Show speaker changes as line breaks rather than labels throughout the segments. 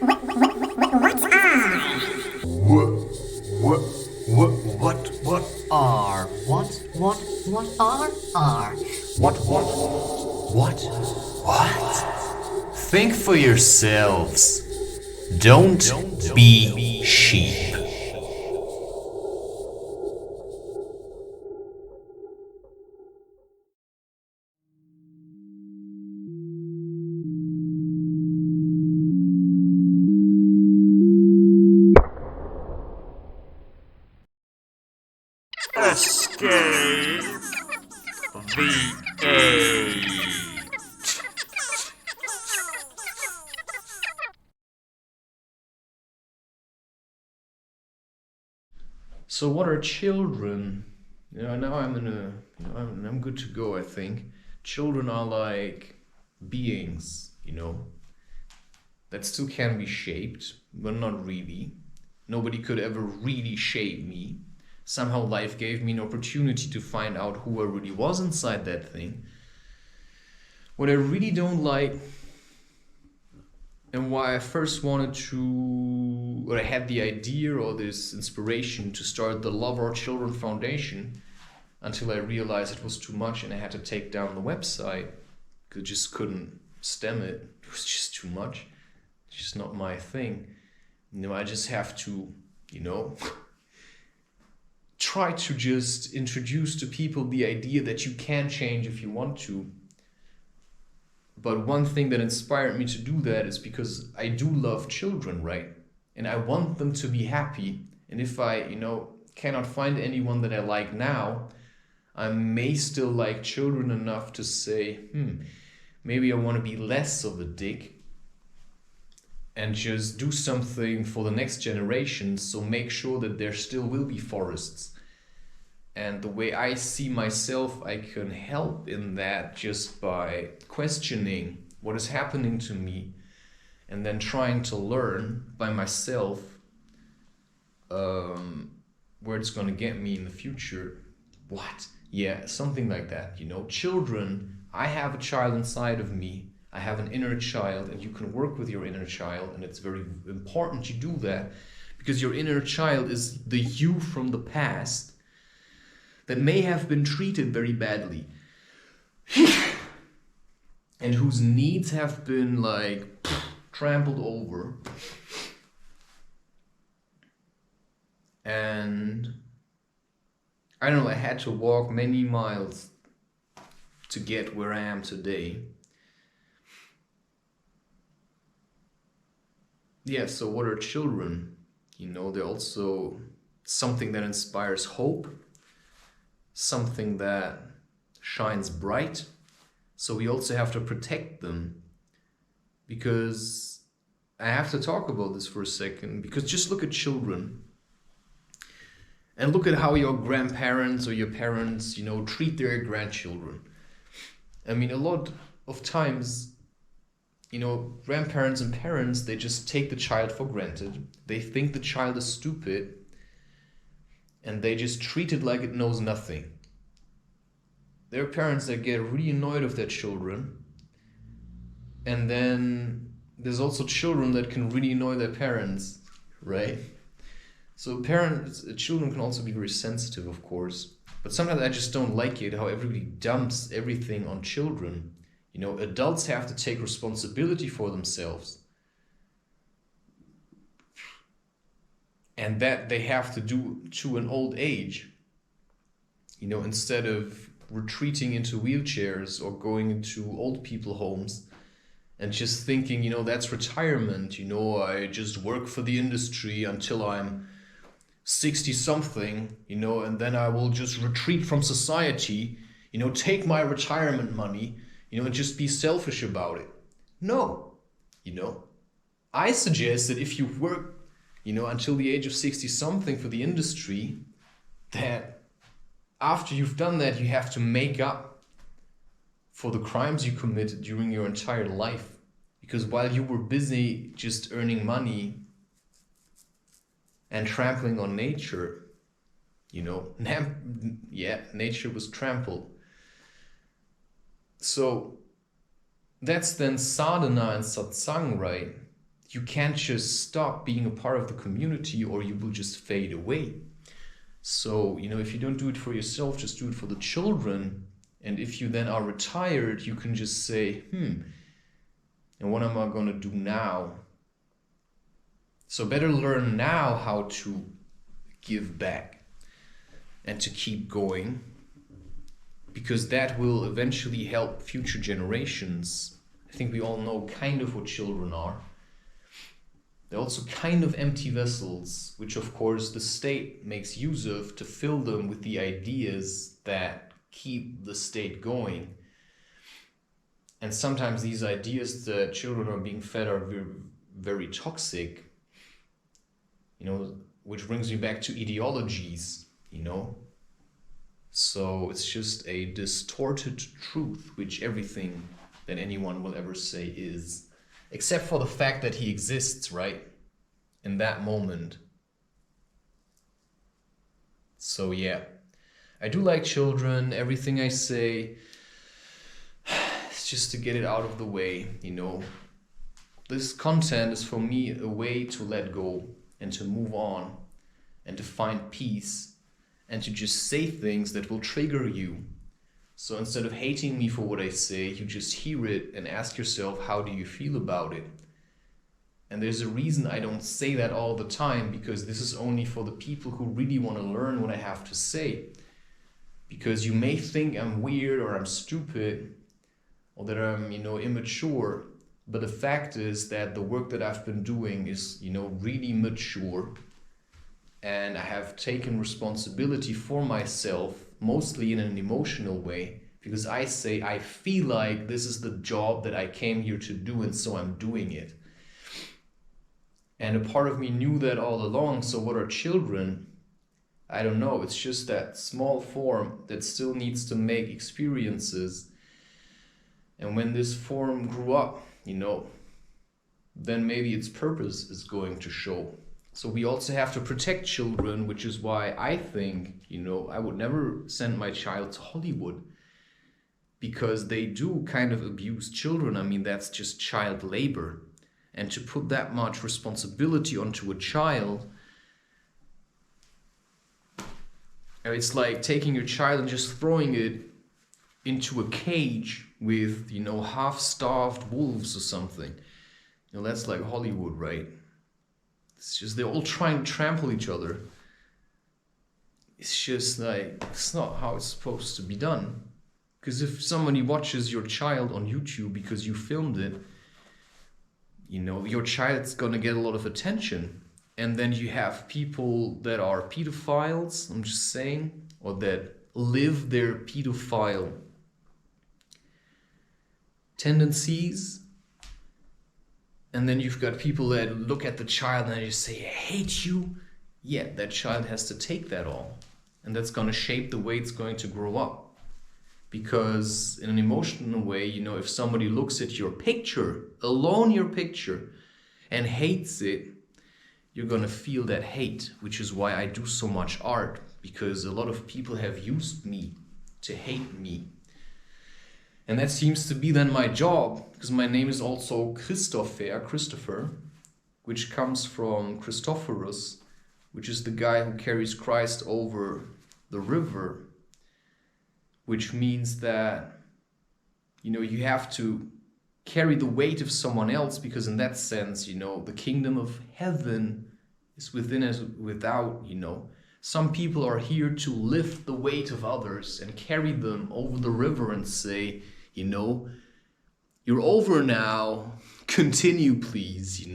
What? Think for yourselves. Don't be sheep.
Escape the age.
So what are children? Now I'm in a, I'm good to go, I think. Children are like beings, that still can be shaped, but not really. Nobody could ever really shape me. Somehow life gave me an opportunity to find out who I really was inside that thing. What I really don't like, and why I first wanted to, or I had the idea or this inspiration to start the Love Our Children Foundation, until I realized it was too much and I had to take down the website because I just couldn't stem it. It was just too much. It's just not my thing. I just have to, try to just introduce to people the idea that you can change if you want to. But one thing that inspired me to do that is because I do love children, right? And I want them to be happy. And if I, cannot find anyone that I like now, I may still like children enough to say, maybe I want to be less of a dick and just do something for the next generation. So make sure that there still will be forests. And the way I see myself, I can help in that just by questioning what is happening to me and then trying to learn by myself where it's going to get me in the future. What? Yeah, something like that. Children, I have a child inside of me. I have an inner child, and you can work with your inner child, and it's very important you do that because your inner child is the you from the past that may have been treated very badly and whose needs have been trampled over. And I don't know, I had to walk many miles to get where I am today. Yeah, so what are children? They're also something that inspires hope, something that shines bright. So we also have to protect them, because I have to talk about this for a second, because just look at children and look at how your grandparents or your parents, treat their grandchildren. I mean, a lot of times, grandparents and parents, they just take the child for granted. They think the child is stupid and they just treat it like it knows nothing. There are parents that get really annoyed with their children, and then there's also children that can really annoy their parents, right? So children can also be very sensitive, of course, but sometimes I just don't like it how everybody dumps everything on children. Adults have to take responsibility for themselves, and that they have to do to an old age, instead of retreating into wheelchairs or going into old people homes and just thinking, that's retirement. I just work for the industry until I'm 60 something, and then I will just retreat from society, take my retirement money, and just be selfish about it. No, I suggest that if you work, until the age of 60 something for the industry, that after you've done that, you have to make up for the crimes you committed during your entire life. Because while you were busy just earning money and trampling on nature, nature was trampled. So that's then sadhana and satsang, right? you can't just stop being a part of the community or you will just fade away. So, if you don't do it for yourself, just do it for the children. And if you then are retired, you can just say, and what am I going to do now? So better learn now how to give back and to keep going, because that will eventually help future generations. I think we all know kind of what children are. They're also kind of empty vessels, which of course the state makes use of to fill them with the ideas that keep the state going. And sometimes these ideas that children are being fed are very, very toxic, which brings me back to ideologies, So it's just a distorted truth, which everything that anyone will ever say is, except for the fact that he exists, right? In that moment. So yeah, I do like children. Everything I say, it's just to get it out of the way, This content is for me a way to let go and to move on and to find peace and to just say things that will trigger you. So instead of hating me for what I say, you just hear it and ask yourself, how do you feel about it? And there's a reason I don't say that all the time, because this is only for the people who really want to learn what I have to say. Because you may think I'm weird or I'm stupid or that I'm, immature. But the fact is that the work that I've been doing is, really mature. And I have taken responsibility for myself, mostly in an emotional way, because I say I feel like this is the job that I came here to do, and so I'm doing it. And a part of me knew that all along. So what are children? I don't know. It's just that small form that still needs to make experiences. And when this form grew up, then maybe its purpose is going to show. So we also have to protect children, which is why I think, I would never send my child to Hollywood, because they do kind of abuse children. I mean, that's just child labor. And to put that much responsibility onto a child, it's like taking your child and just throwing it into a cage with, half-starved wolves or something. That's like Hollywood, right? It's just they're all trying to trample each other. It's just like, it's not how it's supposed to be done. Because if somebody watches your child on YouTube because you filmed it, your child's gonna get a lot of attention. And then you have people that are pedophiles, I'm just saying, or that live their pedophile tendencies. And then you've got people that look at the child and they just say, I hate you. Yeah, that child has to take that all. And that's going to shape the way it's going to grow up. Because in an emotional way, if somebody looks at your picture, alone your picture, and hates it, you're going to feel that hate, which is why I do so much art. Because a lot of people have used me to hate me. And that seems to be then my job, because my name is also Christopher, which comes from Christophorus, which is the guy who carries Christ over the river, which means that, you have to carry the weight of someone else, because in that sense, the kingdom of heaven is within us without, Some people are here to lift the weight of others and carry them over the river and say, you're over now, continue please,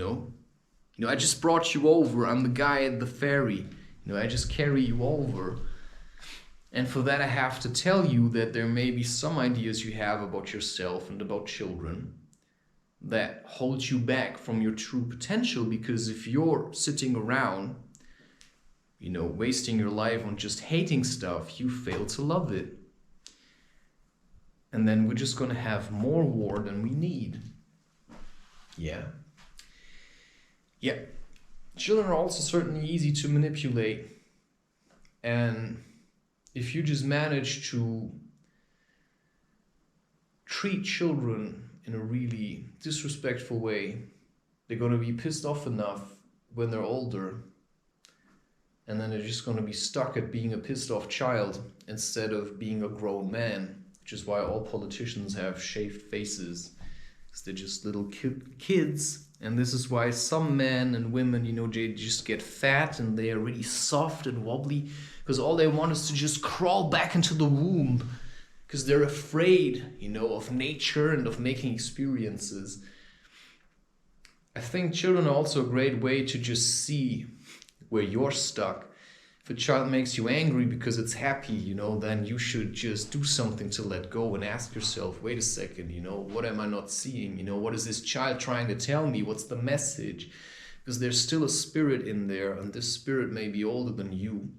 I just brought you over, I'm the guy at the ferry, I just carry you over. And for that I have to tell you that there may be some ideas you have about yourself and about children that hold you back from your true potential, because if you're sitting around, wasting your life on just hating stuff, you fail to love it. And then we're just going to have more war than we need. Yeah. Children are also certainly easy to manipulate. And if you just manage to treat children in a really disrespectful way, they're going to be pissed off enough when they're older, and then they're just going to be stuck at being a pissed off child instead of being a grown man, which is why all politicians have shaved faces, because they're just little kids. And this is why some men and women, you know, they just get fat and they are really soft and wobbly, because all they want is to just crawl back into the womb, because they're afraid, you know, of nature and of making experiences. I think children are also a great way to just see where you're stuck. If a child makes you angry because it's happy, you know, then you should just do something to let go and ask yourself, wait a second, you know, what am I not seeing? You know, what is this child trying to tell me? What's the message? Because there's still a spirit in there, and this spirit may be older than you.